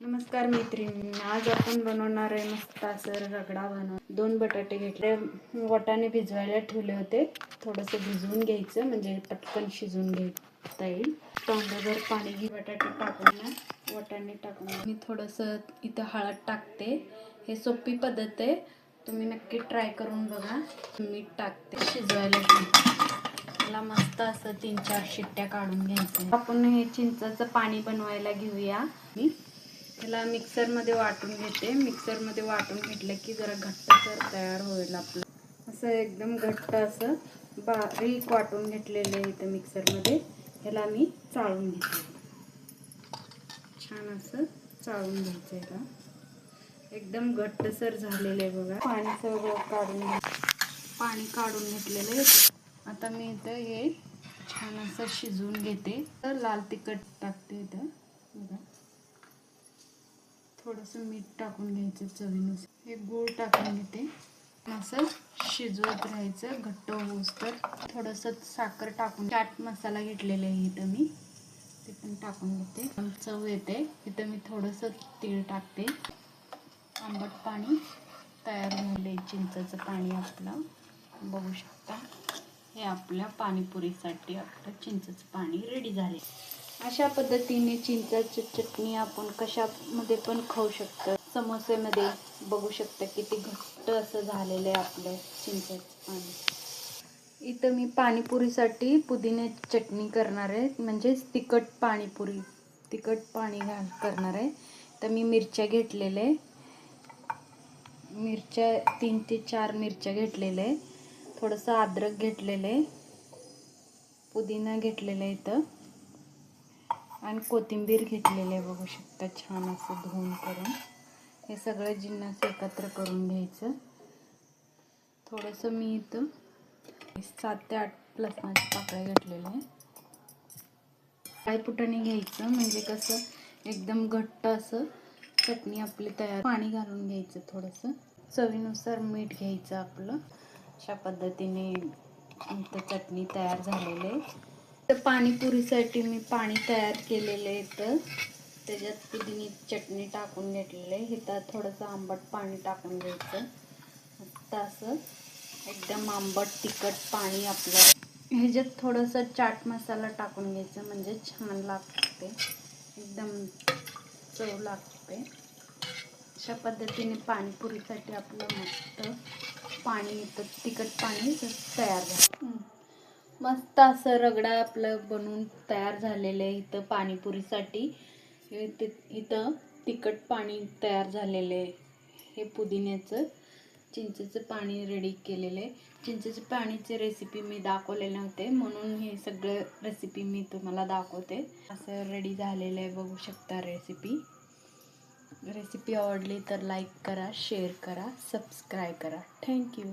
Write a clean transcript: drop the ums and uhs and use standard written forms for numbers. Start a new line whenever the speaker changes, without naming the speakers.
नमस्कार मैत्रिणी, आज आपण बनवणार आहे मस्त असं रगडा बनव. 2 बटाटे घेतले, वाटाणे भिजवायला ठेवले होते. थोडंसं भिजवून घ्यायचं म्हणजे पटकन शिजून घेता येईल. तांब्याभर पाणी घे, बटाटे टाकून ना वाटाणे टाकून. मी थोडंसं इथं हळद टाकते. हे सोपी पद्धत आहे, तुम्ही नक्की ट्राय करून बघा. मीठ टाकते, शिजवायला मला मस्त असं 3-4 शिट्ट्या काढून घ्यायचं. आपण हे चिंचाचं पाणी बनवायला घेऊया. त्याला मिक्सरमध्ये वाटून घेते. मिक्सरमध्ये वाटून घेतलं की जरा घट्टसर तयार होईल आपलं. असं एकदम घट्ट असं बारीक वाटून घेतलेलं आहे इथं मिक्सरमध्ये. ह्याला मी चाळून घेते. छान असं चाळून घ्यायचं ह्याला. एकदम घट्टसर झालेलं आहे बघा. पाणी सगळं पाणी काढून घेतलेलं आहे. आता मी इथं हे छान असं शिजवून घेते. तर लाल तिखट टाकते इथं बघा. थोडंसं मीठ टाकून घ्यायचं चवीनुसार. हे गूळ टाकून घेते. असं शिजवत राहायचं घट्ट होऊस तर. थोडंसं साखर टाकून चाट मसाला घेतलेला आहे इथं मी, ते पण टाकून घेते. चव येते. इथं मी थोडंसं तीळ टाकते. आंबट पाणी तयार झाले. चिंचाचं पाणी आपलं बघू शकता. हे आपल्या पाणीपुरीसाठी आपलं चिंचाचं पाणी रेडी झाले. अशा पद्धतीने चिंचाची चटणी आपण कशामध्ये पण खाऊ शकतो. समोसेमध्ये बघू शकता किती घट्ट असं झालेलं आहे आपलं चिंचाचं पाणी. इथं मी पाणीपुरीसाठी पुदिन्याची चटणी करणार आहे, म्हणजेच तिखट पाणीपुरी. तिखट पाणी करणार आहे. तर मी मिरच्या घेतलेल्या आहे. मिरच्या 3 ते 4 मिरच्या घेतलेल्या आहे. थोडंसं अद्रक घेतलेलं आहे. पुदिना घेतलेला आहे इथं. आणि कोथिंबीर घेतलेली आहे बघू शकता. छान असं धुवून करून हे सगळे जिन्नस एकत्र करून घ्यायचं. थोडंसं मी इथं 7 ते 8 लसणाच्या पाकळ्या घेतलेल्या आहे. फुटाणे घ्यायचं म्हणजे कसं एकदम घट्ट असं चटणी आपली तयार. पाणी घालून घ्यायचं थोडंसं. चवीनुसार मीठ घ्यायचं आपलं. अशा पद्धतीने इथं चटणी तयार झालेली आहे. तर पाणीपुरीसाठी मी पाणी तयार केलेलं आहे. तर त्याच्यात पुदिन्याची चटणी टाकून घेतलेलं आहे. इथं थोडंसं आंबट पाणी टाकून घ्यायचं. मस्त असं एकदम आंबट तिखट पाणी आपलं. ह्याच्यात थोडंसं चाट मसाला टाकून घ्यायचं म्हणजे छान लागते, एकदम चव लागते. अशा पद्धतीने पाणीपुरीसाठी आपलं मस्त पाणी येतं, तिखट पाणी तयार झालं. मस्त असं रगडा आपलं बनवून तयार झालेलं आहे. इथं पाणीपुरीसाठी इथं तिखट पाणी तयार झालेलं आहे. हे पुदिन्याचं चिंचेचं पाणी रेडी केलेलं आहे. चिंचेच्या पाणीची रेसिपी मी दाखवले नव्हते, म्हणून हे सगळं रेसिपी मी तुम्हाला दाखवते. असं रेडी झालेलं आहे बघू शकता. रेसिपी आवडली तर लाईक करा, शेअर करा, सबस्क्राईब करा. थँक्यू.